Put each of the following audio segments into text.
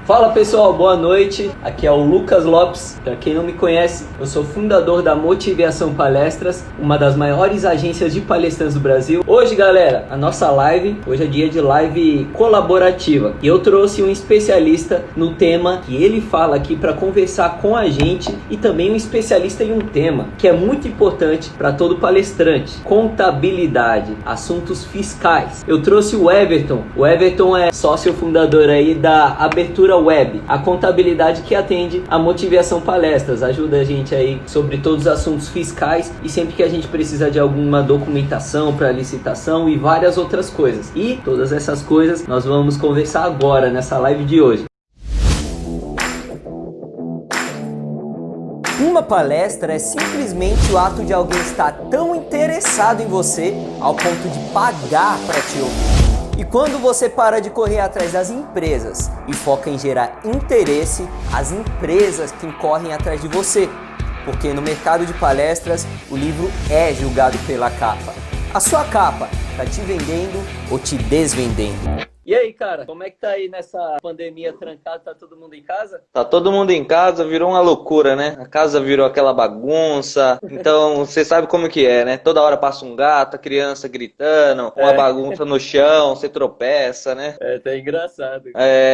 Fala pessoal, boa noite, aqui é o Lucas Lopes. Para quem não me conhece, eu sou fundador da Motivação Palestras, uma das maiores agências de palestrantes do Brasil. Hoje galera, a nossa live, hoje é dia de live colaborativa e eu trouxe um especialista no tema que ele fala aqui para conversar com a gente e também um especialista em um tema que é muito importante para todo palestrante: contabilidade, assuntos fiscais. Eu trouxe o Everton é sócio fundador aí da Abertura Web, a contabilidade que atende a Motivação Palestras, ajuda a gente aí sobre todos os assuntos fiscais e sempre que a gente precisa de alguma documentação para licitação e várias outras coisas. E todas essas coisas nós vamos conversar agora nessa live de hoje. Uma palestra é simplesmente o ato de alguém estar tão interessado em você ao ponto de pagar para te ouvir. E quando você para de correr atrás das empresas e foca em gerar interesse, as empresas que correm atrás de você. Porque no mercado de palestras, o livro é julgado pela capa. A sua capa está te vendendo ou te desvendendo? E aí, cara, como é que tá aí nessa pandemia trancada? Tá todo mundo em casa? Tá todo mundo em casa, virou uma loucura, né? A casa virou aquela bagunça. Então, você sabe como que é, né? Toda hora passa um gato, a criança gritando, uma bagunça no chão, você tropeça, né? Tá engraçado.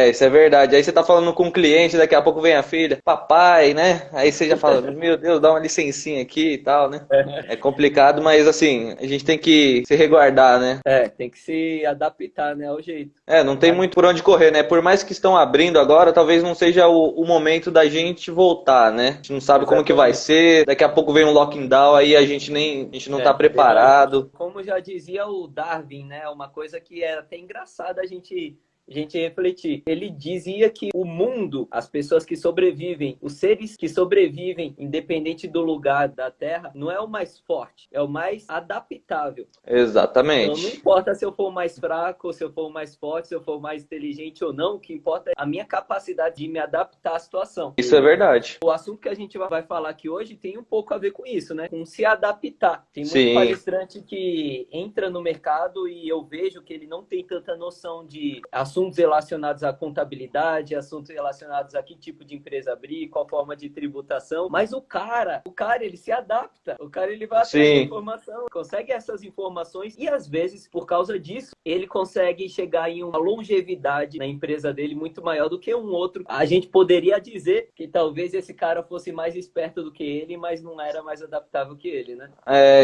Isso é verdade. Aí você tá falando com um cliente, daqui a pouco vem a filha, papai, né? Aí você já fala, meu Deus, dá uma licencinha aqui e tal, né? É complicado, mas assim, a gente tem que se resguardar, né? Tem que se adaptar, né, ao jeito. Não tem muito por onde correr, né? Por mais que estão abrindo agora, talvez não seja o momento da gente voltar, né? A gente não sabe como que vai ser, daqui a pouco vem um lockdown, aí a gente não tá preparado. Como já dizia o Darwin, né? Uma coisa que é até engraçada a gente refletir. Ele dizia que o mundo, as pessoas que sobrevivem, os seres que sobrevivem, independente do lugar da Terra, não é o mais forte, é o mais adaptável. Exatamente. Então não importa se eu for mais fraco, se eu for mais forte, se eu for mais inteligente ou não, o que importa é a minha capacidade de me adaptar à situação. Isso é verdade. O assunto que a gente vai falar aqui hoje tem um pouco a ver com isso, né? Com se adaptar. Tem muito Sim. palestrante que entra no mercado e eu vejo que ele não tem tanta noção de assuntos relacionados à contabilidade, assuntos relacionados a que tipo de empresa abrir, qual forma de tributação, mas o cara ele se adapta, o cara ele vai atrás da informação, consegue essas informações e às vezes, por causa disso, ele consegue chegar em uma longevidade na empresa dele muito maior do que um outro. A gente poderia dizer que talvez esse cara fosse mais esperto do que ele, mas não era mais adaptável que ele, né?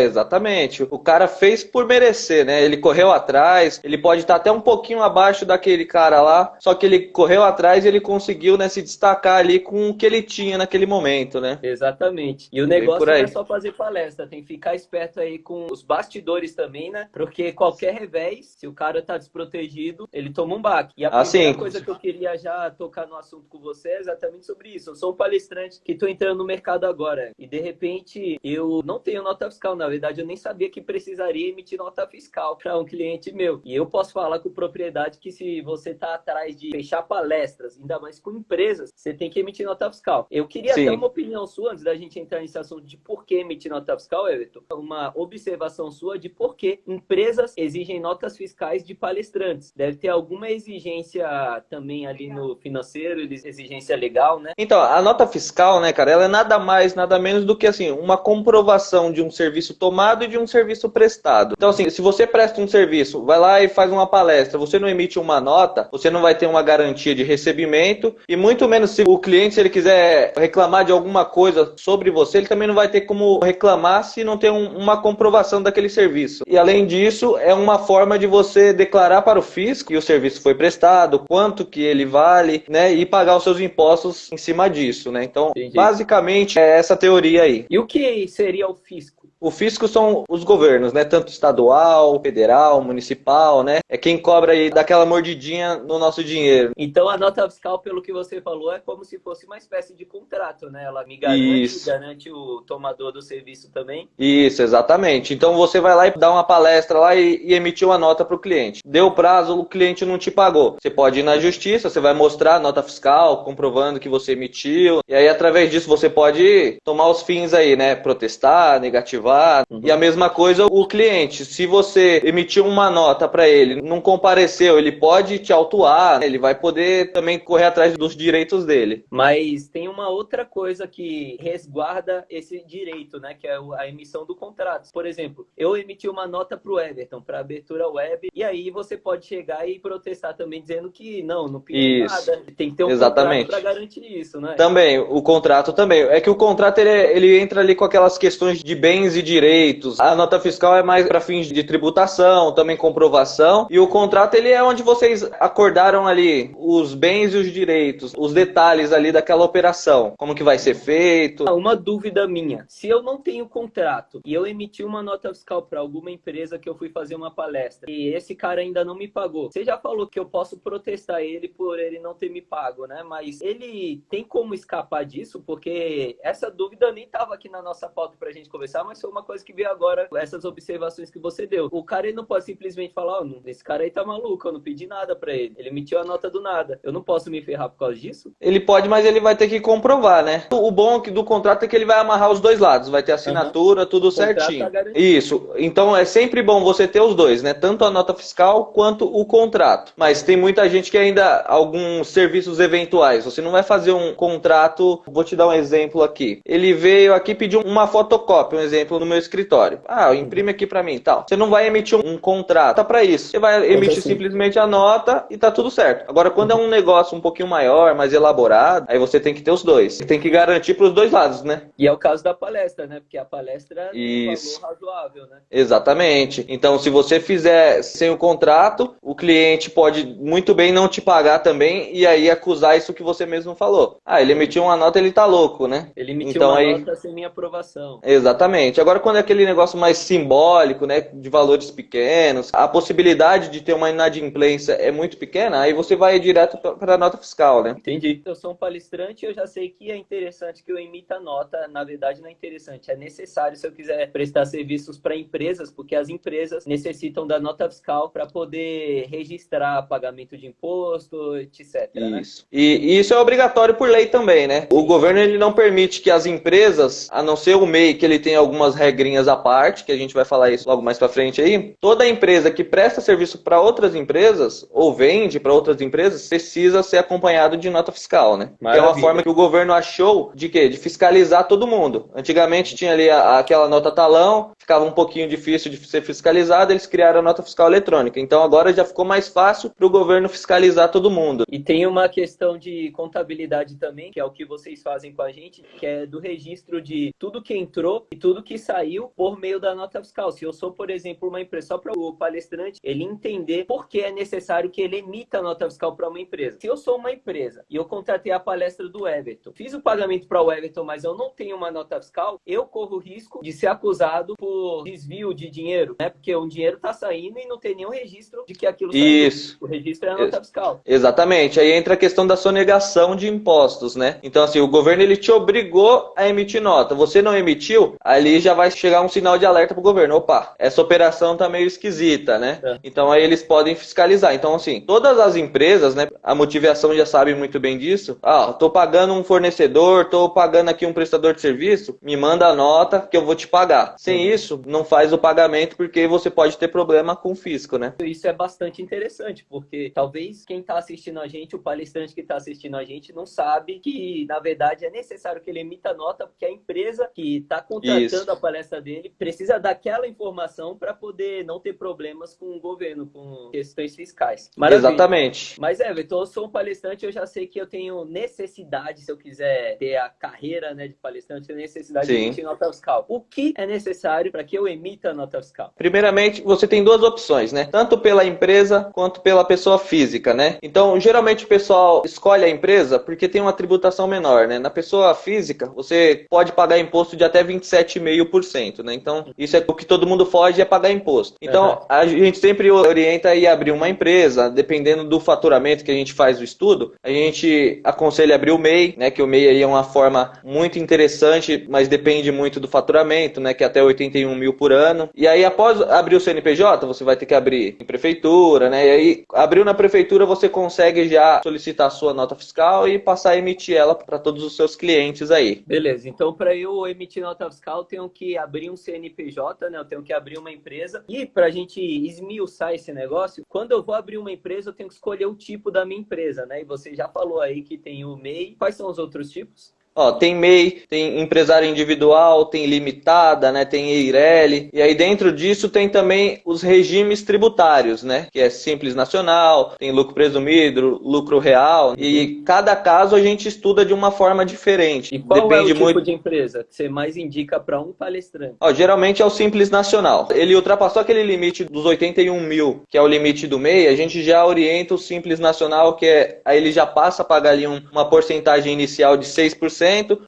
Exatamente. O cara fez por merecer, né? Ele correu atrás, ele pode estar até um pouquinho abaixo daquele cara lá, só que ele correu atrás e ele conseguiu, né, se destacar ali com o que ele tinha naquele momento, né? Exatamente. E o negócio não é só fazer palestra, tem que ficar esperto aí com os bastidores também, né? Porque qualquer revés, se o cara tá desprotegido, ele toma um baque. E a primeira coisa que eu queria já tocar no assunto com você é exatamente sobre isso. Eu sou um palestrante que tô entrando no mercado agora e de repente eu não tenho nota fiscal. Na verdade, eu nem sabia que precisaria emitir nota fiscal para um cliente meu. E eu posso falar com propriedade que se você está atrás de fechar palestras, ainda mais com empresas, você tem que emitir nota fiscal. Eu queria ter uma opinião sua, antes da gente entrar nesse assunto de por que emitir nota fiscal, Everton, uma observação sua de por que empresas exigem notas fiscais de palestrantes. Deve ter alguma exigência também ali no financeiro, exigência legal, né? Então, a nota fiscal, né, cara, ela é nada mais, nada menos do que, assim, uma comprovação de um serviço tomado e de um serviço prestado. Então, assim, se você presta um serviço, vai lá e faz uma palestra, você não emite uma nota, você não vai ter uma garantia de recebimento e muito menos se o cliente, se ele quiser reclamar de alguma coisa sobre você, ele também não vai ter como reclamar se não tem uma comprovação daquele serviço. E além disso, é uma forma de você declarar para o fisco que o serviço foi prestado, quanto que ele vale, né, e pagar os seus impostos em cima disso, né? Então, basicamente, é essa teoria aí. E o que seria o fisco? O fisco são os governos, né? Tanto estadual, federal, municipal, né? É quem cobra aí daquela mordidinha no nosso dinheiro. Então a nota fiscal, pelo que você falou, é como se fosse uma espécie de contrato, né? Ela me garante o tomador do serviço também. Isso, exatamente. Então você vai lá e dá uma palestra lá e emitiu uma nota para o cliente. Deu prazo, o cliente não te pagou. Você pode ir na justiça, você vai mostrar a nota fiscal, comprovando que você emitiu. E aí, através disso, você pode tomar os fins aí, né? Protestar, negativar comprovar. E a mesma coisa o cliente. Se você emitiu uma nota para ele, não compareceu, ele pode te autuar, né? Ele vai poder também correr atrás dos direitos dele. Mas tem uma outra coisa que resguarda esse direito, né? Que é a emissão do contrato. Por exemplo, eu emiti uma nota para o Everton, para abertura web, e aí você pode chegar e protestar também dizendo que não pedi nada. Tem que ter um contrato para garantir isso, né? Também, o contrato também. É que o contrato ele entra ali com aquelas questões de bens e direitos. A nota fiscal é mais para fins de tributação, também comprovação. E o contrato ele é onde vocês acordaram ali os bens e os direitos, os detalhes ali daquela operação. Como que vai ser feito. Uma dúvida minha. Se eu não tenho contrato e eu emiti uma nota fiscal para alguma empresa que eu fui fazer uma palestra e esse cara ainda não me pagou, você já falou que eu posso protestar ele por ele não ter me pago, né? Mas ele tem como escapar disso? Porque essa dúvida nem estava aqui na nossa pauta pra gente conversar, mas foi uma coisa que veio agora, essas observações que você deu. O cara ele não pode simplesmente falar, esse cara aí tá maluco, eu não pedi nada pra ele. Ele emitiu a nota do nada. Eu não posso me ferrar por causa disso? Ele pode, mas ele vai ter que comprovar, né? O bom do contrato é que ele vai amarrar os dois lados, vai ter assinatura, tudo certinho. Tá isso. Então é sempre bom você ter os dois, né? Tanto a nota fiscal quanto o contrato. Mas tem muita gente que ainda, alguns serviços eventuais, você não vai fazer um contrato, vou te dar um exemplo aqui. Ele veio aqui pedir uma fotocópia, um exemplo, no meu escritório. Imprime aqui pra mim e tal. Você não vai emitir um contrato, tá pra isso. Você vai emitir simplesmente a nota e tá tudo certo. Agora, quando é um negócio um pouquinho maior, mais elaborado, aí você tem que ter os dois. Você tem que garantir pros dois lados, né? E é o caso da palestra, né? Porque a palestra tem um valor razoável, né? Exatamente. Então, se você fizer sem o contrato, o cliente pode muito bem não te pagar também e aí acusar isso que você mesmo falou. Ele emitiu uma nota, ele tá louco, né? Ele emitiu uma nota sem minha aprovação. Exatamente. Agora, quando é aquele negócio mais simbólico, né, de valores pequenos, a possibilidade de ter uma inadimplência é muito pequena, aí você vai direto para a nota fiscal, né? Entendi. Eu sou um palestrante e eu já sei que é interessante que eu emita a nota. Na verdade, não é interessante, é necessário se eu quiser prestar serviços para empresas, porque as empresas necessitam da nota fiscal para poder registrar pagamento de imposto, etc. Isso. Né? E isso é obrigatório por lei também, né? O governo ele não permite que as empresas, a não ser o MEI, que ele tem algumas regrinhas à parte, que a gente vai falar isso logo mais pra frente aí, toda empresa que presta serviço para outras empresas, ou vende para outras empresas, precisa ser acompanhado de nota fiscal, né? Maravilha. Que é uma forma que o governo achou de quê? De fiscalizar todo mundo. Antigamente tinha ali aquela nota talão, ficava um pouquinho difícil de ser fiscalizado, eles criaram a nota fiscal eletrônica. Então agora já ficou mais fácil para o governo fiscalizar todo mundo. E tem uma questão de contabilidade também, que é o que vocês fazem com a gente, que é do registro de tudo que entrou e tudo que saiu por meio da nota fiscal. Se eu sou, por exemplo, uma empresa, só para o palestrante, ele entender por que é necessário que ele emita a nota fiscal para uma empresa. Se eu sou uma empresa e eu contratei a palestra do Everton, fiz o pagamento para o Everton, mas eu não tenho uma nota fiscal, eu corro o risco de ser acusado por desvio de dinheiro, né? Porque o dinheiro está saindo e não tem nenhum registro de que aquilo saiu. Isso. O registro é a nota fiscal. Exatamente. Aí entra a questão da sonegação de impostos, né? Então, assim, o governo ele te obrigou a emitir nota. Você não emitiu, ali já vai chegar um sinal de alerta pro governo. Opa, essa operação tá meio esquisita, né? Então aí eles podem fiscalizar. Então, assim, todas as empresas, né? A motivação já sabe muito bem disso. Tô pagando um fornecedor, tô pagando aqui um prestador de serviço, me manda a nota que eu vou te pagar. Sem isso, não faz o pagamento porque você pode ter problema com o fisco, né? Isso é bastante interessante, porque talvez quem tá assistindo a gente, o palestrante que tá assistindo a gente, não sabe que, na verdade, é necessário que ele emita nota, porque a empresa que tá contratando a palestra dele precisa daquela informação para poder não ter problemas com o governo, com questões fiscais. Maravilha. Exatamente. Mas, Everton, eu sou um palestrante, eu já sei que eu tenho necessidade, se eu quiser ter a carreira, né, de palestrante, eu tenho necessidade de emitir nota fiscal. O que é necessário para que eu emita a nota fiscal? Primeiramente, você tem duas opções, né? Tanto pela empresa quanto pela pessoa física, né? Então, geralmente o pessoal escolhe a empresa porque tem uma tributação menor, né? Na pessoa física, você pode pagar imposto de até 27,5%, né? Então, isso é o que todo mundo foge, é pagar imposto. Então, a gente sempre orienta a ir abrir uma empresa, dependendo do faturamento que a gente faz o estudo, a gente aconselha abrir o MEI, né? Que o MEI aí é uma forma muito interessante, mas depende muito do faturamento, né? Que é até 81 mil por ano. E aí, após abrir o CNPJ, você vai ter que abrir em prefeitura, né? E aí, abriu na prefeitura, você consegue já solicitar a sua nota fiscal e passar a emitir ela para todos os seus clientes aí. Beleza, então para eu emitir nota fiscal, eu tenho que abrir um CNPJ, né? Eu tenho que abrir uma empresa. E para a gente esmiuçar esse negócio, quando eu vou abrir uma empresa, eu tenho que escolher o tipo da minha empresa, né? E você já falou aí que tem o MEI. Quais são os outros tipos? Ó, tem MEI, tem empresário individual, tem limitada, né? Tem EIRELI. E aí dentro disso tem também os regimes tributários, né? Que é Simples Nacional, tem lucro presumido, lucro real. E cada caso a gente estuda de uma forma diferente. E qual Depende é o tipo muito de empresa que você mais indica para um palestrante? Ó, geralmente é o Simples Nacional. Ele ultrapassou aquele limite dos 81 mil, que é o limite do MEI, a gente já orienta o Simples Nacional, aí ele já passa a pagar ali uma porcentagem inicial de 6%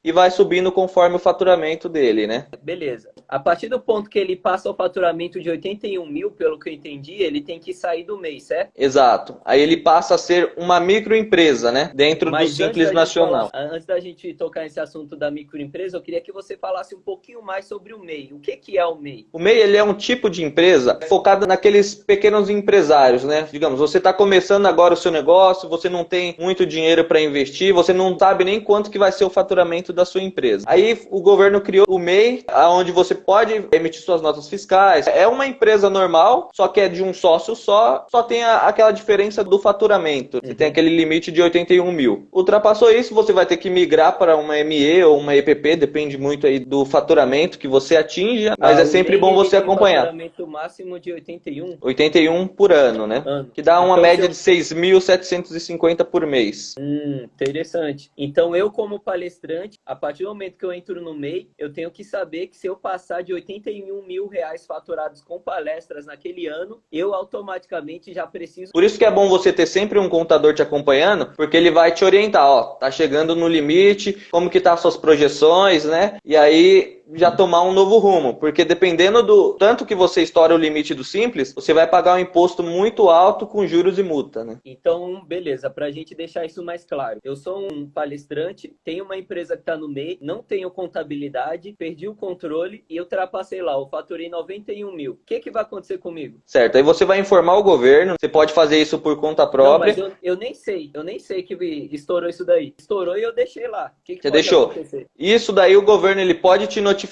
e vai subindo conforme o faturamento dele, né? Beleza. A partir do ponto que ele passa o faturamento de 81 mil, pelo que eu entendi, ele tem que sair do MEI, certo? Exato. Aí ele passa a ser uma microempresa, né? Dentro do Simples Nacional. Antes da gente tocar nesse assunto da microempresa, eu queria que você falasse um pouquinho mais sobre o MEI. O que é o MEI? O MEI, ele é um tipo de empresa focada naqueles pequenos empresários, né? Digamos, você está começando agora o seu negócio, você não tem muito dinheiro para investir, você não sabe nem quanto que vai ser o faturamento da sua empresa. Aí o governo criou o MEI, onde você pode emitir suas notas fiscais. É uma empresa normal, só que é de um sócio só tem aquela diferença do faturamento. Você tem aquele limite de 81 mil. Ultrapassou isso, você vai ter que migrar para uma ME ou uma EPP, depende muito aí do faturamento que você atinja, mas é sempre bom você acompanhar. Faturamento máximo de 81? 81 por ano, né? Que dá uma média de 6.750 por mês. Interessante. Então eu, como palestrante, a partir do momento que eu entro no MEI, eu tenho que saber que se eu passar de 81 mil reais faturados com palestras naquele ano, eu automaticamente já preciso... Por isso que é bom você ter sempre um contador te acompanhando, porque ele vai te orientar, ó, tá chegando no limite, como que tá as suas projeções, né? E aí já tomar um novo rumo, porque dependendo do tanto que você estoura o limite do Simples, você vai pagar um imposto muito alto com juros e multa, né? Então, beleza, pra gente deixar isso mais claro. Eu sou um palestrante, tenho uma empresa que tá no MEI, não tenho contabilidade, perdi o controle e eu ultrapassei lá, eu faturei 91 mil. O que vai acontecer comigo? Certo, aí você vai informar o governo, você pode fazer isso por conta própria. Não, mas eu nem sei que estourou isso daí. Estourou e eu deixei lá. O que você pode deixou? Acontecer? Isso daí o governo ele pode te notificar,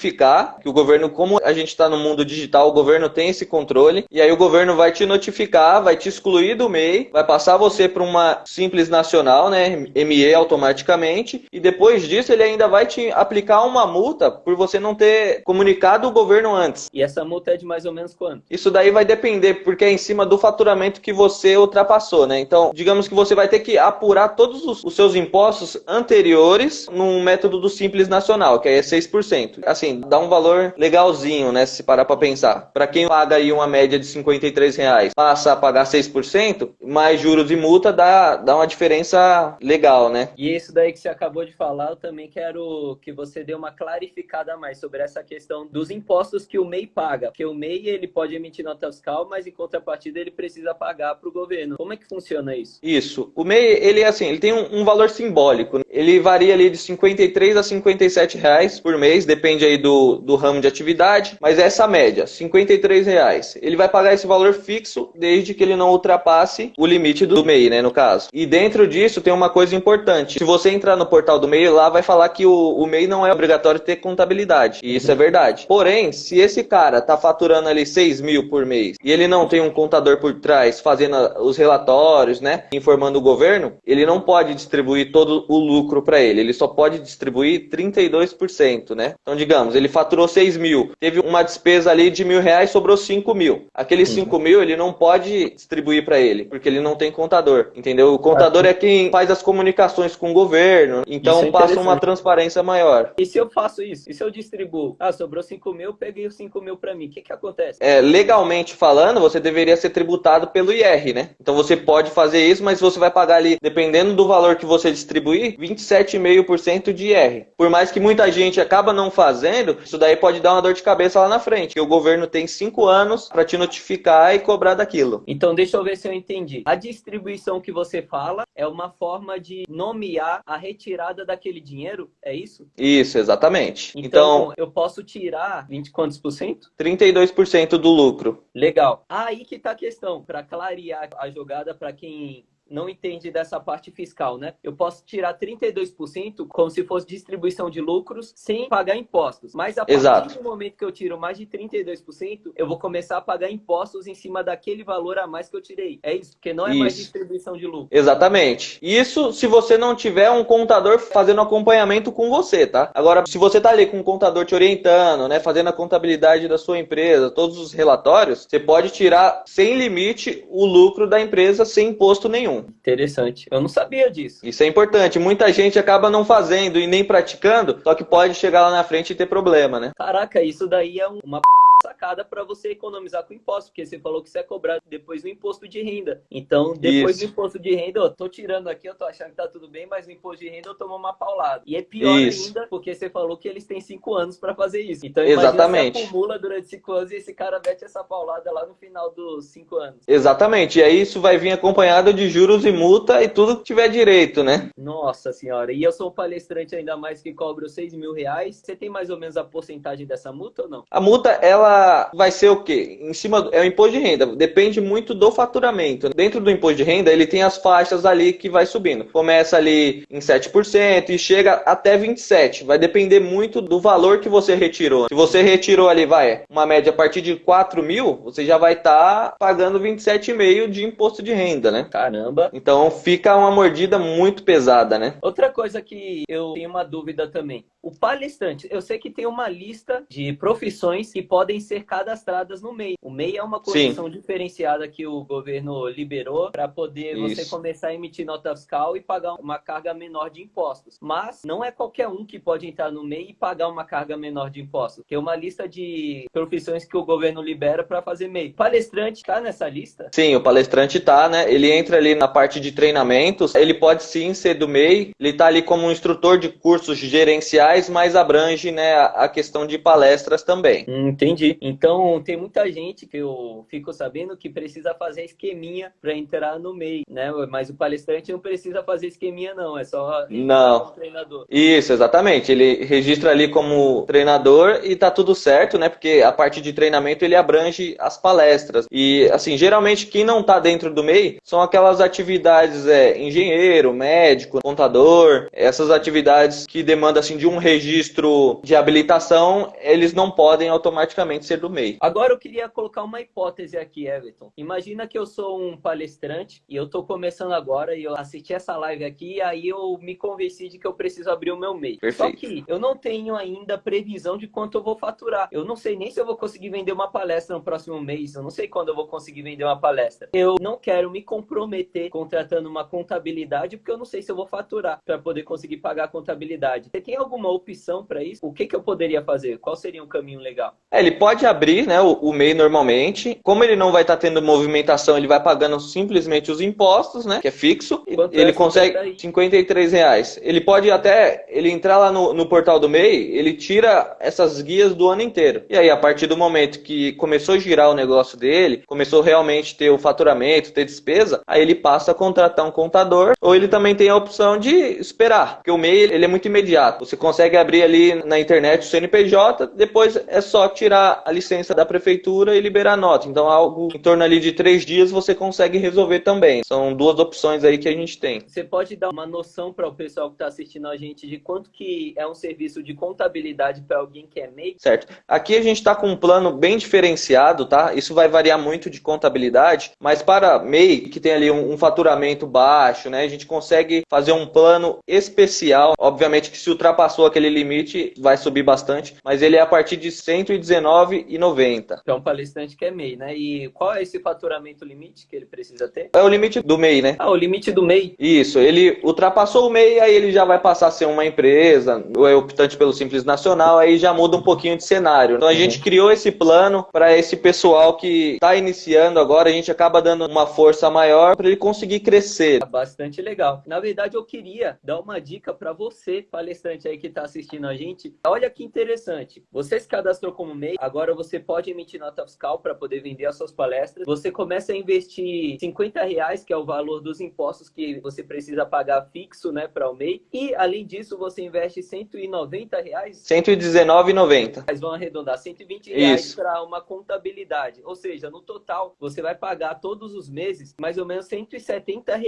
que o governo, como a gente está no mundo digital, o governo tem esse controle, e aí o governo vai te notificar, vai te excluir do MEI, vai passar você para uma Simples Nacional, né, ME automaticamente, e depois disso ele ainda vai te aplicar uma multa por você não ter comunicado o governo antes. E essa multa é de mais ou menos quanto? Isso daí vai depender, porque é em cima do faturamento que você ultrapassou, né? Então, digamos que você vai ter que apurar todos os seus impostos anteriores num método do Simples Nacional, que aí é 6%. Assim, dá um valor legalzinho, né? Se parar pra pensar. Pra quem paga aí uma média de R$ 53, passa a pagar 6%, mais juros e multa dá uma diferença legal, né? E isso daí que você acabou de falar, eu também quero que você dê uma clarificada a mais sobre essa questão dos impostos que o MEI paga. Porque o MEI, ele pode emitir nota fiscal, mas em contrapartida ele precisa pagar para o governo. Como é que funciona isso? Isso. O MEI, ele assim, ele tem um valor simbólico. Ele varia ali de R$ 53 a R$ 57 por mês, depende aí do ramo de atividade, mas é essa média, R$ 53. Ele vai pagar esse valor fixo desde que ele não ultrapasse o limite do MEI, né, no caso. E dentro disso tem uma coisa importante. Se você entrar no portal do MEI, lá vai falar que o MEI não é obrigatório ter contabilidade. E isso é verdade. Porém, se esse cara tá faturando ali 6 mil por mês e ele não tem um contador por trás fazendo os relatórios, né, informando o governo, ele não pode distribuir todo o lucro para ele. Ele só pode distribuir 32%, né? Então, digamos, ele faturou 6 mil, teve uma despesa ali de R$ 1.000, sobrou 5 mil. Aqueles 5 mil ele não pode distribuir para ele, porque ele não tem contador, entendeu? O contador é quem faz as comunicações com o governo, então passa uma transparência maior. E se eu faço isso? E se eu distribuo? Sobrou 5 mil, peguei os 5 mil para mim. O que acontece? Legalmente falando, você deveria ser tributado pelo IR, né? Então você pode fazer isso, mas você vai pagar ali, dependendo do valor que você distribuir, 27,5% de IR. Por mais que muita gente acaba não fazendo, isso daí pode dar uma dor de cabeça lá na frente, que o governo tem 5 anos para te notificar e cobrar daquilo. Então deixa eu ver se eu entendi. A distribuição que você fala é uma forma de nomear a retirada daquele dinheiro, é isso? Isso, exatamente. Então eu posso tirar 20 quantos por cento? 32% do lucro. Legal. Aí que tá a questão, para clarear a jogada para quem não entende dessa parte fiscal, né? Eu posso tirar 32% como se fosse distribuição de lucros sem pagar impostos. Mas a partir do momento que eu tiro mais de 32%, eu vou começar a pagar impostos em cima daquele valor a mais que eu tirei. É isso, porque não é mais distribuição de lucro. Exatamente. Isso se você não tiver um contador fazendo acompanhamento com você, tá? Agora, se você tá ali com um contador te orientando, né, fazendo a contabilidade da sua empresa, todos os relatórios, você pode tirar sem limite o lucro da empresa sem imposto nenhum. Interessante. Eu não sabia disso. Isso é importante. Muita gente acaba não fazendo e nem praticando, só que pode chegar lá na frente e ter problema, né? Caraca, isso daí é uma sacada para você economizar com imposto, porque você falou que você é cobrado depois do imposto de renda. Então, depois do imposto de renda, eu tô tirando aqui, eu tô achando que tá tudo bem, mas no imposto de renda eu tomo uma paulada. E é pior ainda, porque você falou que eles têm 5 anos para fazer isso. Então, imagina se acumula durante 5 anos e esse cara mete essa paulada lá no final dos 5 anos. Exatamente. E aí isso vai vir acompanhado de juros e multa e tudo que tiver direito, né? Nossa senhora. E eu sou um palestrante ainda mais que cobro R$6.000. Você tem mais ou menos a porcentagem dessa multa ou não? A multa, ela vai ser o quê? Em cima é o imposto de renda. Depende muito do faturamento. Dentro do imposto de renda, ele tem as faixas ali que vai subindo. Começa ali em 7% e chega até 27%. Vai depender muito do valor que você retirou. Se você retirou ali, uma média a partir de 4 mil, você já vai estar pagando 27,5% de imposto de renda, né? Caramba! Então fica uma mordida muito pesada, né? Outra coisa que eu tenho uma dúvida também. O palestrante, eu sei que tem uma lista de profissões que podem ser cadastradas no MEI. O MEI é uma condição diferenciada que o governo liberou para poder você começar a emitir nota fiscal e pagar uma carga menor de impostos. Mas não é qualquer um que pode entrar no MEI e pagar uma carga menor de impostos. Tem uma lista de profissões que o governo libera para fazer MEI. O palestrante está nessa lista? Sim, o palestrante tá, né? Ele entra ali na parte de treinamentos. Ele pode sim ser do MEI. Ele tá ali como um instrutor de cursos gerenciais, mas abrange, né, a questão de palestras também. Entendi. Então, tem muita gente que eu fico sabendo que precisa fazer esqueminha para entrar no MEI, né? Mas o palestrante não precisa fazer esqueminha, não. É só como treinador. Isso, exatamente. Ele registra ali como treinador e tá tudo certo, né? Porque a parte de treinamento ele abrange as palestras. E, assim, geralmente quem não tá dentro do MEI são aquelas atividades, engenheiro, médico, contador, essas atividades que demandam, assim, de um registro de habilitação, eles não podem automaticamente ser do MEI. Agora eu queria colocar uma hipótese aqui, Everton. Imagina que eu sou um palestrante e eu tô começando agora e eu assisti essa live aqui e aí eu me convenci de que eu preciso abrir o meu MEI. Perfeito. Só que eu não tenho ainda previsão de quanto eu vou faturar. Eu não sei nem se eu vou conseguir vender uma palestra no próximo mês. Eu não sei quando eu vou conseguir vender uma palestra. Eu não quero me comprometer contratando uma contabilidade porque eu não sei se eu vou faturar para poder conseguir pagar a contabilidade. Você tem alguma opção para isso? O que eu poderia fazer? Qual seria um caminho legal? Ele pode abrir, né, o MEI normalmente. Como ele não vai estar tendo movimentação, ele vai pagando simplesmente os impostos, né, que é fixo. Quanto ele consegue R$53. Ele pode até entrar lá no portal do MEI, ele tira essas guias do ano inteiro. E aí, a partir do momento que começou a girar o negócio dele, começou realmente ter o faturamento, ter despesa, aí ele passa a contratar um contador, ou ele também tem a opção de esperar, porque o MEI ele é muito imediato. Você consegue abrir ali na internet o CNPJ, depois é só tirar a licença da prefeitura e liberar a nota. Então, algo em torno ali de 3 dias você consegue resolver também. São 2 opções aí que a gente tem. Você pode dar uma noção para o pessoal que está assistindo a gente de quanto que é um serviço de contabilidade para alguém que é MEI? Certo. Aqui a gente está com um plano bem diferenciado, tá? Isso vai variar muito de contabilidade, mas para MEI, que tem ali um faturamento baixo, né? A gente consegue fazer um plano especial. Obviamente que se ultrapassou aquele limite, vai subir bastante, mas ele é a partir de R$ 119,90. É um palestrante que é MEI, né? E qual é esse faturamento limite que ele precisa ter? É o limite do MEI, né? O limite do MEI. Isso, ele ultrapassou o MEI, aí ele já vai passar a ser uma empresa, ou é optante pelo Simples Nacional, aí já muda um pouquinho de cenário. Então a gente criou esse plano para esse pessoal que está iniciando agora, a gente acaba dando uma força maior para ele conseguir crescer. Bastante legal. Na verdade, eu queria dar uma dica para você, palestrante aí que está está assistindo a gente, olha que interessante. Você se cadastrou como MEI, agora você pode emitir nota fiscal para poder vender as suas palestras. Você começa a investir R$ 50, que é o valor dos impostos que você precisa pagar fixo, né, para o MEI. E, além disso, você investe R$ 190. R$119,90. Mas vão arredondar R$ 120 para uma contabilidade. Ou seja, no total, você vai pagar todos os meses mais ou menos R$ 170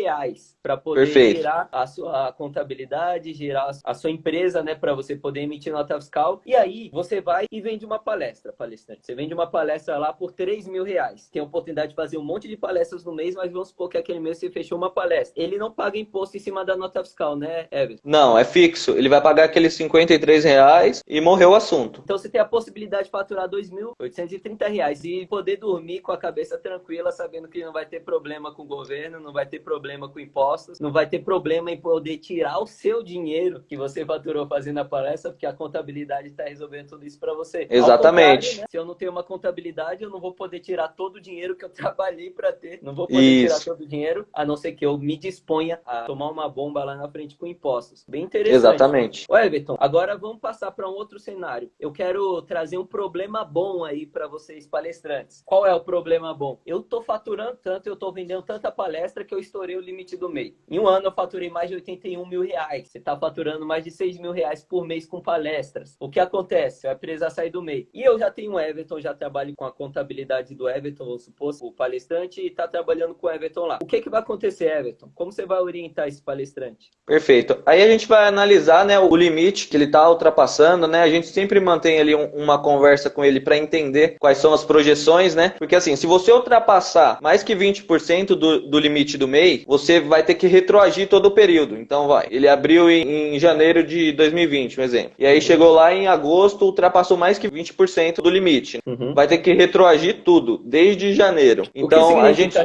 para poder gerar a sua contabilidade, gerar a sua empresa, né, para você poder emitir nota fiscal. E aí, você vai e vende uma palestra, palestrante. Você vende uma palestra lá por R$ 3.000. Tem a oportunidade de fazer um monte de palestras no mês, mas vamos supor que aquele mês você fechou uma palestra. Ele não paga imposto em cima da nota fiscal, né, Everton? Não, é fixo. Ele vai pagar aqueles R$53 e morreu o assunto. Então você tem a possibilidade de faturar R$ 2.830 e poder dormir com a cabeça tranquila, sabendo que não vai ter problema com o governo, não vai ter problema com impostos, não vai ter problema em poder tirar o seu dinheiro que você faturou fazendo a palestra, porque a contabilidade está resolvendo tudo isso para você. Exatamente. Né? Se eu não tenho uma contabilidade, eu não vou poder tirar todo o dinheiro que eu trabalhei para ter. Não vou poder tirar todo o dinheiro, a não ser que eu me disponha a tomar uma bomba lá na frente com impostos. Bem interessante. Exatamente. Ô Everton, agora vamos passar para um outro cenário. Eu quero trazer um problema bom aí para vocês palestrantes. Qual é o problema bom? Eu tô faturando tanto, eu tô vendendo tanta palestra que eu estourei o limite do MEI. Em um ano eu faturei mais de R$81.000. Você tá faturando mais de R$6.000 por mês com palestras. O que acontece? A empresa sai do MEI. E eu já tenho o Everton, já trabalho com a contabilidade do Everton, vamos supor, o palestrante, e tá trabalhando com o Everton lá. O que vai acontecer, Everton? Como você vai orientar esse palestrante? Perfeito. Aí a gente vai analisar, né, o limite que ele está ultrapassando, né? A gente sempre mantém ali uma conversa com ele para entender quais são as projeções, né? Porque assim, se você ultrapassar mais que 20% do limite do MEI, você vai ter que retroagir todo o período. Então ele abriu em janeiro de 2020, um exemplo. E aí chegou lá em agosto, ultrapassou mais que 20% do limite. Vai ter que retroagir tudo, desde janeiro. Então a gente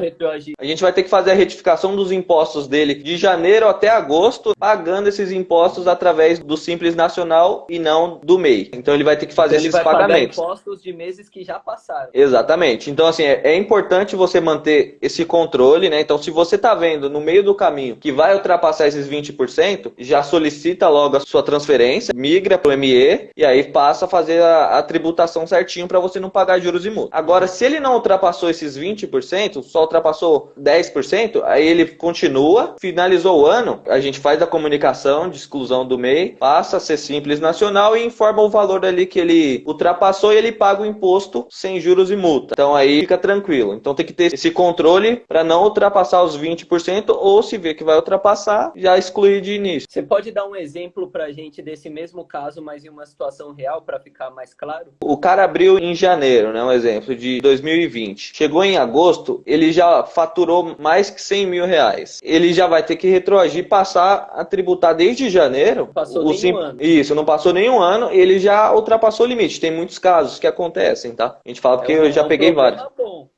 vai ter que fazer a retificação dos impostos dele de janeiro até agosto, pagando esses impostos através do Simples Nacional e não do MEI. Então ele vai ter que fazer esses pagamentos. Pagar impostos de meses que já passaram. Exatamente. Então assim, é importante você manter esse controle, né? Então se você está vendo no meio do caminho que vai ultrapassar esses 20%, já solicita logo a sua transferência, migra para o ME e aí passa a fazer a tributação certinho para você não pagar juros e multa. Agora, se ele não ultrapassou esses 20%, só ultrapassou 10%, aí ele continua, finalizou o ano, a gente faz a comunicação de exclusão do MEI, passa a ser Simples Nacional e informa o valor ali que ele ultrapassou e ele paga o imposto sem juros e multa. Então aí fica tranquilo. Então tem que ter esse controle para não ultrapassar os 20% ou se vê que vai ultrapassar, já excluir de início. Você pode dar um exemplo para a gente desse mesmo caso, mas em uma situação real para ficar mais claro? O cara abriu em janeiro, né, um exemplo, de 2020. Chegou em agosto, ele já faturou mais que R$100.000. Ele já vai ter que retroagir, passar a tributar desde janeiro. Não passou nenhum ano. Isso, não passou nenhum ano, ele já ultrapassou o limite. Tem muitos casos que acontecem, tá? A gente fala porque eu já peguei vários.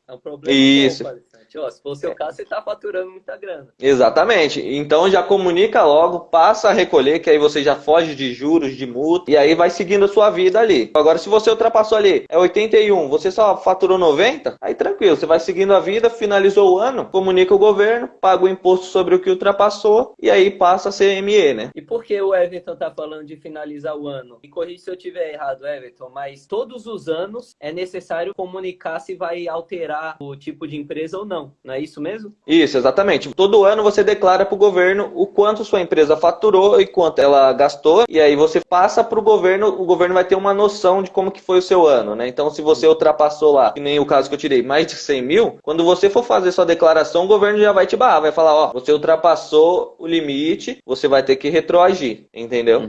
É um problema Isso. bom, se for o seu caso, você está faturando muita grana. Exatamente. Então já comunica logo, passa a recolher, que aí você já foge de juros, de multa, e aí vai seguindo a sua vida ali. Agora, se você ultrapassou ali, é 81, você só faturou 90, aí tranquilo, você vai seguindo a vida, finalizou o ano, comunica o governo, paga o imposto sobre o que ultrapassou, e aí passa a ser ME, né? E por que o Everton tá falando de finalizar o ano? Me corrija se eu estiver errado, Everton, mas todos os anos é necessário comunicar se vai alterar o tipo de empresa ou não. Não é isso mesmo? Isso, exatamente. Todo ano você declara para o governo o quanto sua empresa faturou e quanto ela gastou, e aí você passa para o governo vai ter uma noção de como que foi o seu ano, né? Então, se você ultrapassou lá, que nem o caso que eu tirei, mais de 100 mil, quando você for fazer sua declaração, o governo já vai te barrar, vai falar, ó, você ultrapassou o limite, você vai ter que retroagir, entendeu?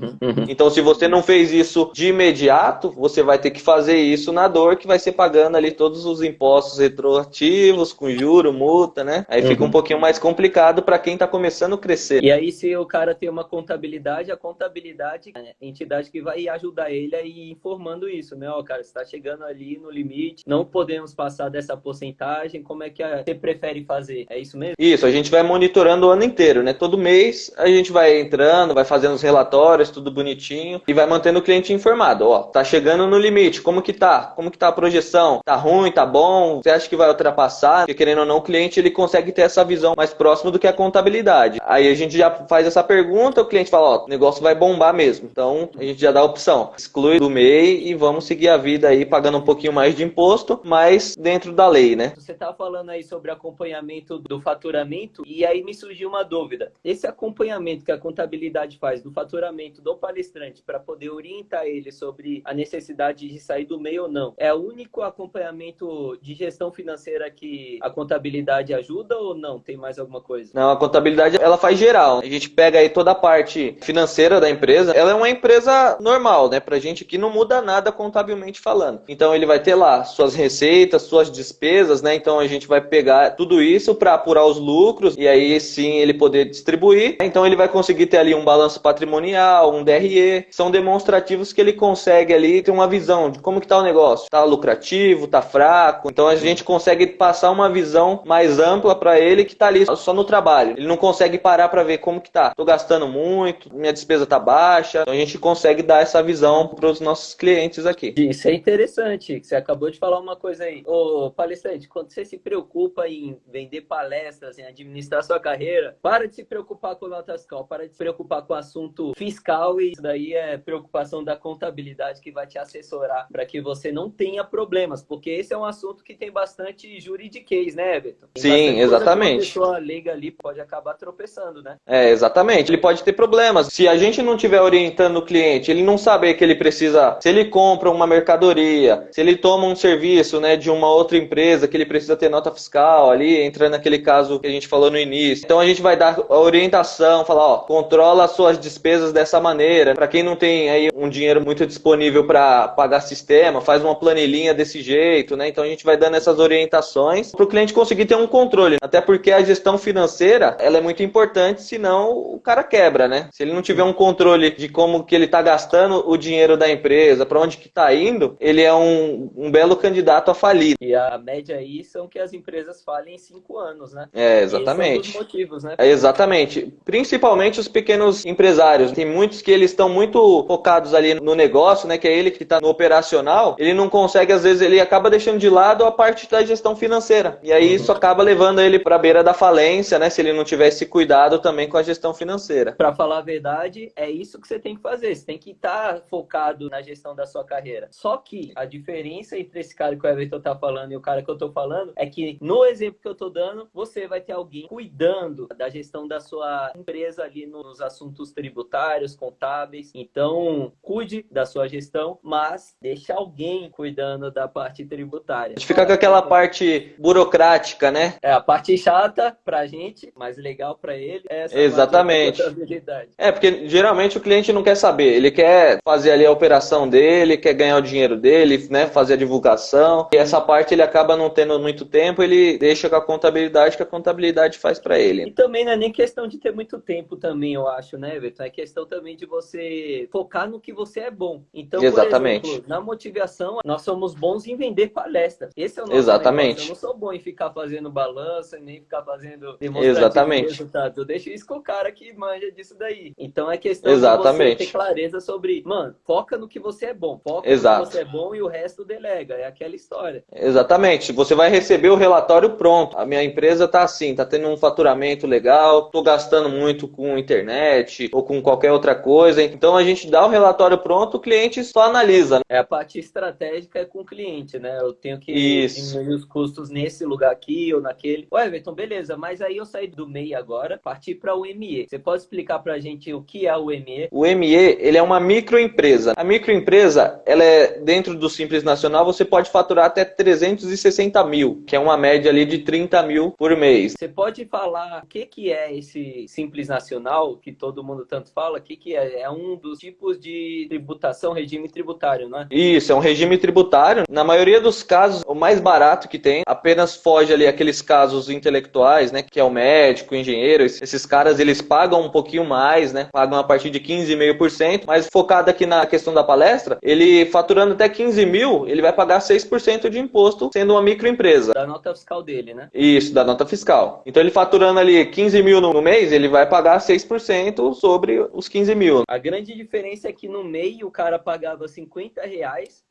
Então, se você não fez isso de imediato, você vai ter que fazer isso na dor, que vai ser pagando ali todos os impostos retroativos, com juros, multa, né? Aí fica um pouquinho mais complicado para quem tá começando a crescer. E aí, se o cara tem uma contabilidade, a contabilidade é a entidade que vai ajudar ele a ir informando isso, né? Ó, cara, você tá chegando ali no limite, não podemos passar dessa porcentagem, como é que você prefere fazer? É isso mesmo? Isso, a gente vai monitorando o ano inteiro, né? Todo mês a gente vai entrando, vai fazendo os relatórios, tudo bonitinho, e vai mantendo o cliente informado. Ó, tá chegando no limite, como que tá? Como que tá a projeção? Tá ruim, tá bom? Você acha que vai ultrapassar? Porque querendo ou não, o cliente ele consegue ter essa visão mais próxima do que a contabilidade. Aí a gente já faz essa pergunta, o cliente fala, ó, o negócio vai bombar mesmo. Então a gente já dá a opção, exclui do MEI e vamos seguir a vida aí pagando um pouquinho mais de imposto, mas dentro da lei, né? Você estava falando aí sobre acompanhamento do faturamento e aí me surgiu uma dúvida. Esse acompanhamento que a contabilidade faz do faturamento do palestrante para poder orientar ele sobre a necessidade de sair do MEI ou não, é o único acompanhamento de gestão financeira que a contabilidade ajuda ou não? Tem mais alguma coisa? Não, a contabilidade ela faz geral. A gente pega aí toda a parte financeira da empresa. Ela é uma empresa normal, né? Pra gente aqui não muda nada contabilmente falando. Então ele vai ter lá suas receitas, suas despesas, né? Então a gente vai pegar tudo isso para apurar os lucros e aí sim ele poder distribuir. Então ele vai conseguir ter ali um balanço patrimonial, um DRE. São demonstrativos que ele consegue ali ter uma visão de como que tá o negócio. Tá lucrativo, tá fraco. Então a gente consegue passar uma visão mais ampla para ele que tá ali só no trabalho. Ele não consegue parar para ver como que tá. Tô gastando muito, minha despesa tá baixa. Então a gente consegue dar essa visão para os nossos clientes aqui. Isso é interessante. Você acabou de falar uma coisa aí. Ô, palestrante, quando você se preocupa em vender palestras, em administrar sua carreira, para de se preocupar com nota fiscal, para de se preocupar com o assunto fiscal e isso daí é preocupação da contabilidade que vai te assessorar para que você não tenha problemas, porque esse é um assunto que tem bastante juridiquês, né, Everton? Sim, exatamente. Uma pessoa leiga ali pode acabar tropeçando, né? É, exatamente. Ele pode ter problemas. Se a gente não estiver orientando o cliente, ele não saber que ele precisa, se ele compra uma mercadoria, se ele toma um serviço, né, de uma outra empresa, que ele precisa ter nota fiscal ali, entra naquele caso que a gente falou no início. Então a gente vai dar a orientação, falar, ó, controla as suas despesas dessa maneira. Para quem não tem aí um dinheiro muito disponível para pagar sistema, faz uma planilhinha desse jeito, né? Então a gente vai dando essas orientações para o cliente conseguir ter um controle. Até porque a gestão financeira, ela é muito importante, senão o cara quebra, né? Se ele não tiver um controle de como que ele está gastando o dinheiro da empresa, para onde que está indo, ele é um belo candidato a falir. E a média aí são que as empresas falem em 5 anos, né? É, exatamente. Esse é um dos motivos, né? É, exatamente. Principalmente os pequenos empresários. Tem muitos que eles estão muito focados ali no negócio, né? Que é ele que está no operacional. Ele não consegue, às vezes, ele acaba deixando de lado a parte da gestão financeira. E aí isso acaba levando ele para a beira da falência, né? Se ele não tiver esse cuidado também com a gestão financeira. Para falar a verdade, é isso que você tem que fazer. Você tem que estar focado na gestão da sua carreira. Só que a diferença entre esse cara que o Everton tá falando e o cara que eu tô falando é que no exemplo que eu tô dando, você vai ter alguém cuidando da gestão da sua empresa ali nos assuntos tributários, contábeis. Então, cuide da sua gestão, mas deixa alguém cuidando da parte tributária. A gente fica com aquela parte burocrática, né? É a parte chata pra gente, mas legal pra ele é essa Exatamente. parte da contabilidade. É, porque geralmente o cliente não quer saber, ele quer fazer ali a operação dele, quer ganhar o dinheiro dele, né, fazer a divulgação, e essa parte ele acaba não tendo muito tempo, ele deixa com a contabilidade, que a contabilidade faz para ele. E também não é nem questão de ter muito tempo também, eu acho, né, Everton? É questão também de você focar no que você é bom. Então, Exatamente. por exemplo, na motivação, nós somos bons em vender palestras. Esse é o nosso Exatamente. negócio. Eu não sou bom em ficar fazendo balança, nem ficar fazendo demonstrativo Exatamente. de resultado. Eu deixo isso com o cara que manja disso daí. Então é questão Exatamente. de você ter clareza sobre, mano, foca no que você é bom. Foca Exato. no que você é bom e o resto delega. É aquela história. Exatamente. Você vai receber o relatório pronto. A minha empresa tá assim, tá tendo um faturamento legal, tô gastando muito com internet ou com qualquer outra coisa. Então a gente dá o relatório pronto, o cliente só analisa. É a parte estratégica é com o cliente, né? Eu tenho que Isso. diminuir os custos nesse lugar aqui ou naquele. Ué, Everton, beleza, mas aí eu saí do MEI agora, parti para o ME. Você pode explicar pra gente o que é o ME? O ME, ele é uma microempresa. A microempresa, ela é dentro do Simples Nacional, você pode faturar até 360 mil, que é uma média ali de 30 mil por mês. Você pode falar o que é esse Simples Nacional, que todo mundo tanto fala? O que é? É um dos tipos de tributação, regime tributário, não é? Isso, é um regime tributário. Na maioria dos casos, o mais barato que tem, apenas foge ali aqueles casos intelectuais, né? Que é o médico, o engenheiro. Esses caras, eles pagam um pouquinho mais, né? Pagam a partir de 15,5%. Mas focado aqui na questão da palestra, ele faturando até 15 mil, ele vai pagar 6% de imposto, sendo uma microempresa. Da nota fiscal dele, né? Isso, da nota fiscal. Então ele faturando ali 15 mil no mês, ele vai pagar 6% sobre os 15 mil. A grande diferença é que no MEI o cara pagava R$ 50,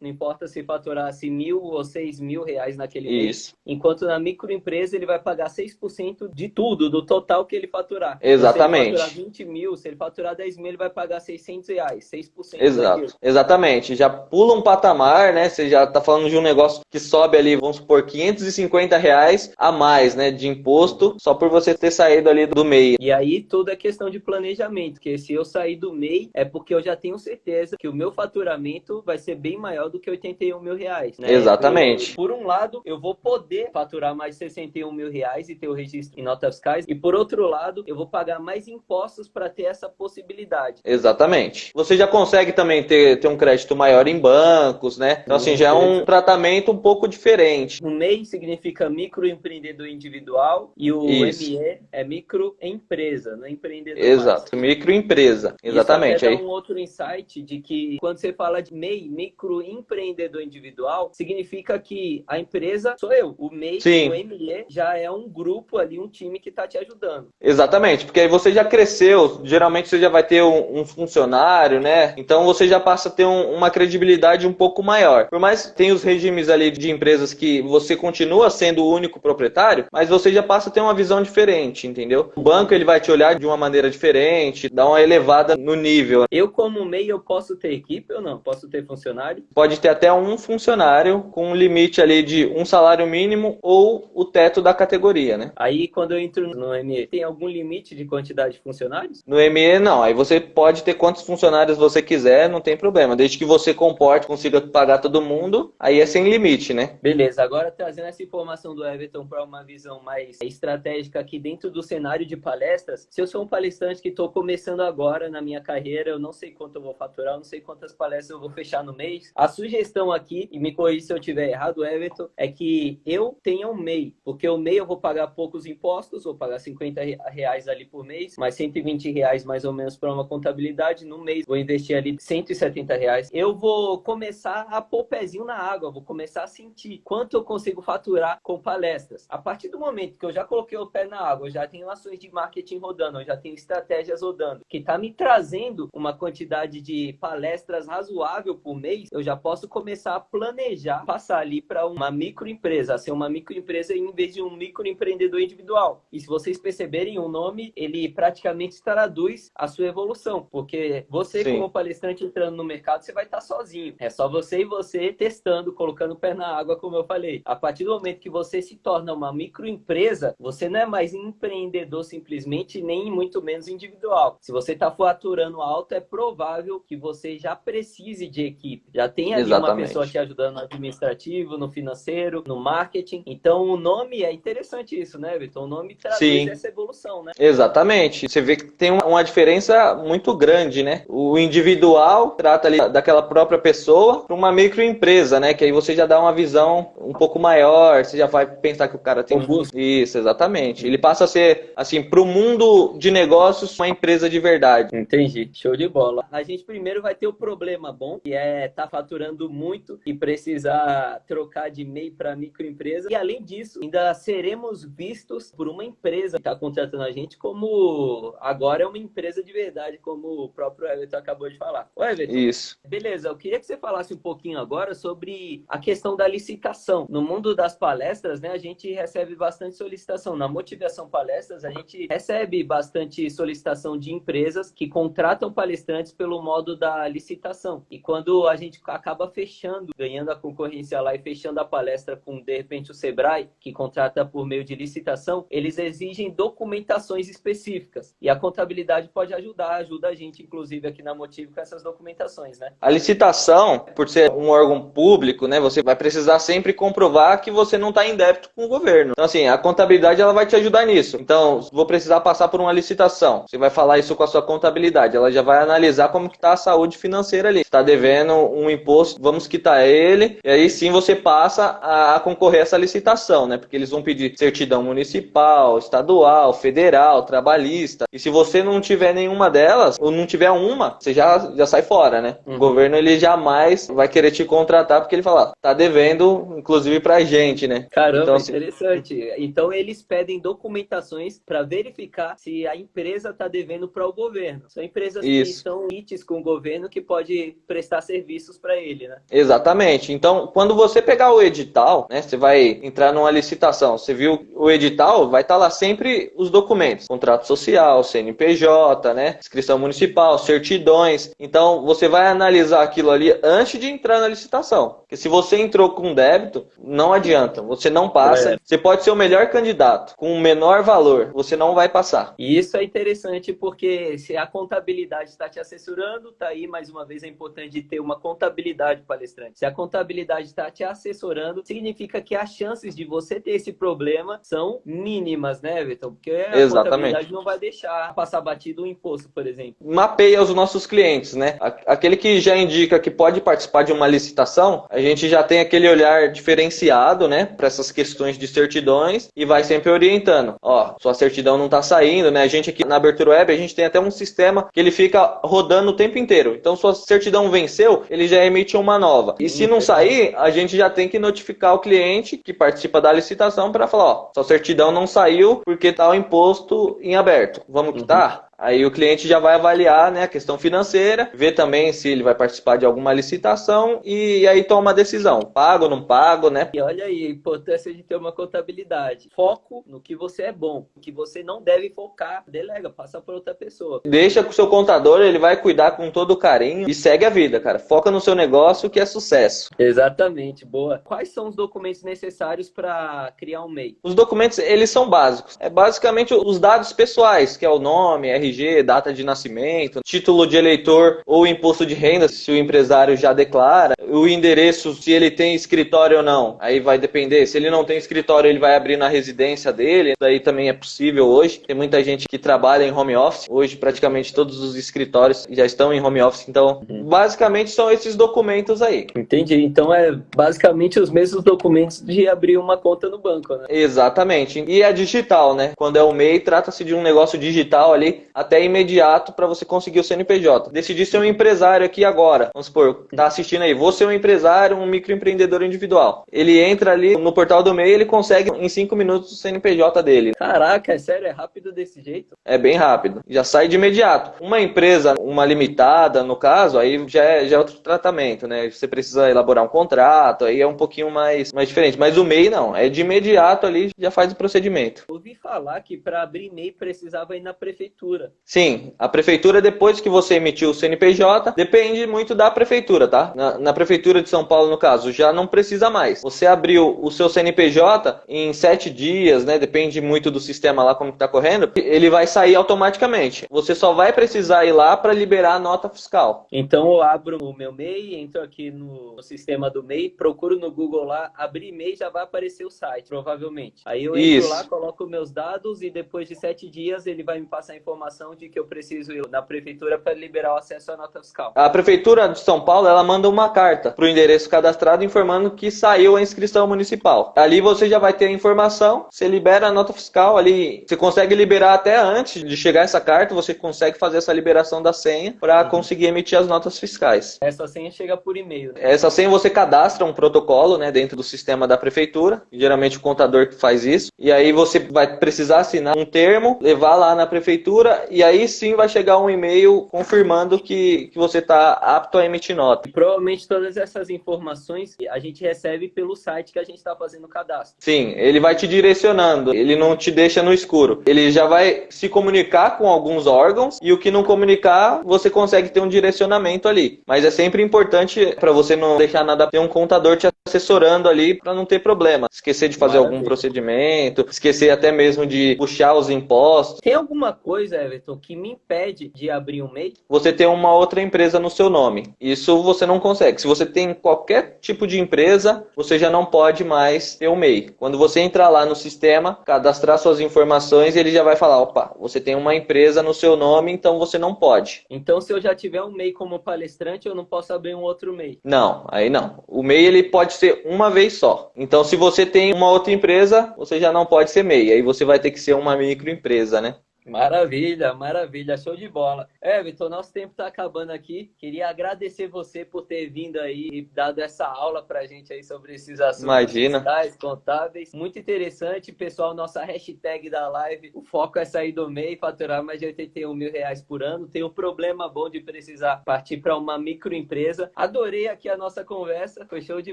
não importa se faturasse 1.000 ou 6.000 reais naquele mês. Isso. Enquanto na microempresa ele vai pagar 6% de tudo, do total que ele faturar. Exatamente. Se ele faturar 20 mil, se ele faturar 10 mil, ele vai pagar R$600, 6% Exato, daquilo. exatamente. Já pula um patamar, né? Você já tá falando de um negócio que sobe ali, vamos supor, R$550 a mais, né? De imposto, só por você ter saído ali do MEI. E aí tudo é questão de planejamento, que se eu sair do MEI, é porque eu já tenho certeza que o meu faturamento vai ser bem maior do que R$81.000, né? Exatamente. Por um lado, eu vou poder faturar mais de R$61.000 e ter o registro em notas fiscais, e por outro lado, eu vou pagar mais impostos para ter essa possibilidade. Exatamente. Você já consegue também ter um crédito maior em bancos, né? Então, assim, já é um tratamento um pouco diferente. O MEI significa microempreendedor individual e o Isso. ME é microempresa, não é empreendedor. Exato, microempresa. Exatamente. Isso até dá aí um outro insight de que quando você fala de MEI, microempreendedor individual, significa que a empresa sou eu. O MEI, Sim. o ME, já é um grupo ali, um time que está te ajudando. Exatamente, porque aí você já cresceu, geralmente você já vai ter um funcionário, né? Então você já passa a ter uma credibilidade um pouco maior. Por mais que tenha os regimes ali de empresas que você continua sendo o único proprietário, mas você já passa a ter uma visão diferente, entendeu? O banco ele vai te olhar de uma maneira diferente, dá uma elevada no nível. Eu como MEI, eu posso ter equipe ou não? Posso ter funcionário? Pode ter até um funcionário com um limite ali de um salário mínimo ou o teto da categoria, né? Aí quando eu entro no ME, tem algum limite de quantidade de funcionários? No ME não, aí você pode ter quantos funcionários você quiser, não tem problema. Desde que você comporte, consiga pagar todo mundo, aí é sem limite, né? Beleza, agora trazendo essa informação do Everton para uma visão mais estratégica aqui dentro do cenário de palestras, se eu sou um palestrante que estou começando agora na minha carreira, eu não sei quanto eu vou faturar, eu não sei quantas palestras eu vou fechar no mês, a sugestão aqui, e me corrija se eu estiver errado, Everton, é que eu tenha um MEI, porque o MEI eu vou pagar poucos impostos, vou pagar R$50 ali por mês, mais R$120 mais ou menos para uma contabilidade, no mês vou investir ali R$170. Eu vou começar a pôr o pezinho na água, vou começar a sentir quanto eu consigo faturar com palestras. A partir do momento que eu já coloquei o pé na água, eu já tenho ações de marketing rodando, eu já tenho estratégias rodando, que está me trazendo uma quantidade de palestras razoável por mês, eu já posso começar a planejar, passar ali para uma microempresa, a ser uma microempresa em vez de um microempreendedor individual. E se vocês perceberem, o nome, ele praticamente traduz a sua evolução, porque você, Sim. como palestrante entrando no mercado, você vai estar sozinho. É só você e você testando, colocando o pé na água, como eu falei. A partir do momento que você se torna uma microempresa, você não é mais empreendedor simplesmente, nem muito menos individual. Se você está faturando alto, é provável que você já precise de equipe. Já tem ali uma pessoa te ajudando no administrativo, no financeiro, no marketing. Então, o nome é interessante isso, né, Vitor? O nome traduz essa evolução, né? Exatamente. Você vê que tem uma diferença muito grande, né? O individual trata ali daquela própria pessoa para uma microempresa, né? Que aí você já dá uma visão um pouco maior, você já vai pensar que o cara tem isso, exatamente. Ele passa a ser, assim, para o mundo de negócios, uma empresa de verdade. Entendi. Show de bola. A gente primeiro vai ter o problema bom, que é estar faturando muito e precisar trocar de MEI para microempresa. E além disso, ainda seremos vistos por uma empresa que está contratando a gente como agora é uma empresa de verdade, como o próprio Everton acabou de falar. Ô, Everton, isso. Beleza, eu queria que você falasse um pouquinho agora sobre a questão da licitação. No mundo das palestras, né, a gente recebe bastante solicitação. Na Motivação Palestras, a gente recebe bastante solicitação de empresas que contratam palestrantes pelo modo da licitação. E quando a gente acaba fechando, ganhando a concorrência lá e fechando a palestra com, de repente, o Sebrae, que contrata por meio de licitação, eles exigem documentações específicas. E a contabilidade pode ajudar, ajuda a gente, inclusive, aqui na Motivo com essas documentações, né? A licitação, por ser um órgão público, né, você vai precisar sempre comprovar que você não está em débito com o governo. Então, assim, a contabilidade ela vai te ajudar nisso. Então, vou precisar passar por uma licitação. Você vai falar isso com a sua contabilidade. Ela já vai analisar como que está a saúde financeira ali. Está devendo um imposto, vamos quitar ele. E aí sim você passa a concorrer a essa licitação, né? Porque eles vão pedir certidão municipal, estadual, federal, trabalhista. E se você não tiver nenhuma delas, ou não tiver uma, você já sai fora, né? O governo ele jamais vai querer te contratar porque ele fala, tá devendo, inclusive pra gente, né? Caramba, Então, assim, interessante. Então eles pedem documentações para verificar se a empresa está devendo para o governo. São empresas que isso. estão lites com o governo que pode prestar serviços para ele, né? Exatamente. Então, quando você pegar o edital, né, você vai entrar numa licitação. Você viu o edital, vai estar lá sempre os documentos: contrato social, CNPJ, né, inscrição municipal, certidões. Então, você vai analisar aquilo ali antes de entrar na licitação. Porque se você entrou com débito, não adianta, você não passa. Você pode ser o melhor candidato com o menor valor, você não vai passar. E isso é interessante porque se a contabilidade está te assessorando, tá aí mais uma vez é importante ter uma contabilidade palestrante. Se a contabilidade está te assessorando, significa que as chances de você ter esse problema são mínimas, né, Everton? Porque a contabilidade não vai deixar passar batido o imposto, por exemplo. Mapeia os nossos clientes, né? Aquele que já indica que pode participar de uma licitação, a gente já tem aquele olhar diferenciado, né, para essas questões de certidões e vai sempre orientando. Ó, sua certidão não está saindo, né? A gente aqui na Abertura Web, a gente tem até um sistema que ele fica rodando o tempo inteiro. Então, sua certidão venceu, ele já emite uma nova. E se não sair, a gente já tem que notificar o cliente que participa da licitação para falar, ó, sua certidão não saiu porque está o imposto em aberto. Vamos quitar? Aí o cliente já vai avaliar, né, a questão financeira, ver também se ele vai participar de alguma licitação e aí toma a decisão. Pago, não pago, né? E olha aí a importância de ter uma contabilidade. Foco no que você é bom, no que você não deve focar. Delega, passa para outra pessoa. Deixa com o seu contador, ele vai cuidar com todo o carinho e segue a vida, cara. Foca no seu negócio que é sucesso. Exatamente, boa. Quais são os documentos necessários para criar um MEI? Os documentos, eles são básicos. É basicamente os dados pessoais, que é o nome, RG, data de nascimento, título de eleitor ou imposto de renda, se o empresário já declara, o endereço, se ele tem escritório ou não, aí vai depender. Se ele não tem escritório, ele vai abrir na residência dele, daí também é possível hoje. Tem muita gente que trabalha em home office, hoje praticamente todos os escritórios já estão em home office, então basicamente são esses documentos aí. Entendi, então é basicamente os mesmos documentos de abrir uma conta no banco, né? Exatamente, e é digital, né? Quando é o MEI, trata-se de um negócio digital ali, até imediato para você conseguir o CNPJ. Decidi ser um empresário aqui agora. Vamos supor, tá assistindo aí, vou ser um empresário, um microempreendedor individual. Ele entra ali no portal do MEI, ele consegue em 5 minutos o CNPJ dele. Caraca, é sério? É rápido desse jeito? É bem rápido. Já sai de imediato. Uma empresa, uma limitada, no caso, aí já é outro tratamento, né? Você precisa elaborar um contrato, aí é um pouquinho mais diferente. Mas o MEI não, é de imediato ali, já faz o procedimento. Ouvi falar que para abrir MEI precisava ir na prefeitura. Sim, a prefeitura, depois que você emitiu o CNPJ, depende muito da prefeitura, tá? Na prefeitura de São Paulo, no caso, já não precisa mais. Você abriu o seu CNPJ em 7 dias, né? Depende muito do sistema lá como está correndo, ele vai sair automaticamente. Você só vai precisar ir lá para liberar a nota fiscal. Então eu abro o meu MEI, entro aqui no sistema do MEI, procuro no Google lá, abrir MEI, já vai aparecer o site, provavelmente. Aí eu entro lá, coloco meus dados e depois de 7 dias ele vai me passar a informação de que eu preciso ir na prefeitura para liberar o acesso à nota fiscal. A prefeitura de São Paulo, ela manda uma carta para o endereço cadastrado informando que saiu a inscrição municipal. Ali você já vai ter a informação, você libera a nota fiscal ali, você consegue liberar até antes de chegar essa carta, você consegue fazer essa liberação da senha para conseguir emitir as notas fiscais. Essa senha chega por e-mail. Essa senha você cadastra um protocolo, né, dentro do sistema da prefeitura, geralmente o contador que faz isso, e aí você vai precisar assinar um termo, levar lá na prefeitura e aí sim vai chegar um e-mail confirmando que você está apto a emitir nota. E provavelmente todas essas informações a gente recebe pelo site que a gente está fazendo o cadastro. Sim, ele vai te direcionando, ele não te deixa no escuro. Ele já vai se comunicar com alguns órgãos e o que não comunicar, você consegue ter um direcionamento ali. Mas é sempre importante para você não deixar nada, ter um contador te assessorando ali para não ter problema. Esquecer de fazer algum procedimento, esquecer até mesmo de puxar os impostos. Tem alguma coisa, Everton, que me impede de abrir um MEI? Você tem uma outra empresa no seu nome. Isso você não consegue. Se você tem qualquer tipo de empresa, você já não pode mais ter um MEI. Quando você entrar lá no sistema, cadastrar suas informações, ele já vai falar, opa, você tem uma empresa no seu nome, então você não pode. Então, se eu já tiver um MEI como palestrante, eu não posso abrir um outro MEI? Não, aí não. O MEI, ele pode ser uma vez só. Então, se você tem uma outra empresa, você já não pode ser MEI. Aí você vai ter que ser uma microempresa, né? Maravilha, maravilha, show de bola. Everton, nosso tempo está acabando aqui. Queria agradecer você por ter vindo aí e dado essa aula pra gente aí sobre esses assuntos Imagina. fiscais, contábeis. Muito interessante, pessoal. Nossa hashtag da live, o foco é sair do MEI e faturar mais de R$ 81.000 por ano. Tem um problema bom de precisar partir para uma microempresa. Adorei aqui a nossa conversa, foi show de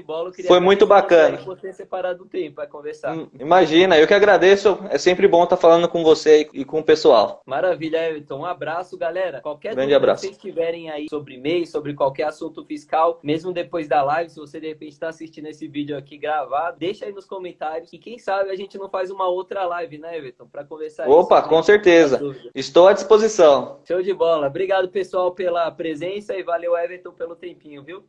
bola. Eu queria Foi muito agradecer você bacana. aí por ter separado o tempo para conversar. Imagina, eu que agradeço. É sempre bom estar falando com você e com o pessoal. Maravilha, Everton. Um abraço, galera. Qualquer Grande dúvida que abraço. vocês tiverem aí sobre MEI, sobre qualquer assunto fiscal, mesmo depois da live, se você de repente está assistindo esse vídeo aqui gravado, deixa aí nos comentários e quem sabe a gente não faz uma outra live, né, Everton? Para conversar aí Opa, sobre com certeza. dúvidas. Estou à disposição. Show de bola. Obrigado, pessoal, pela presença e valeu, Everton, pelo tempinho, viu?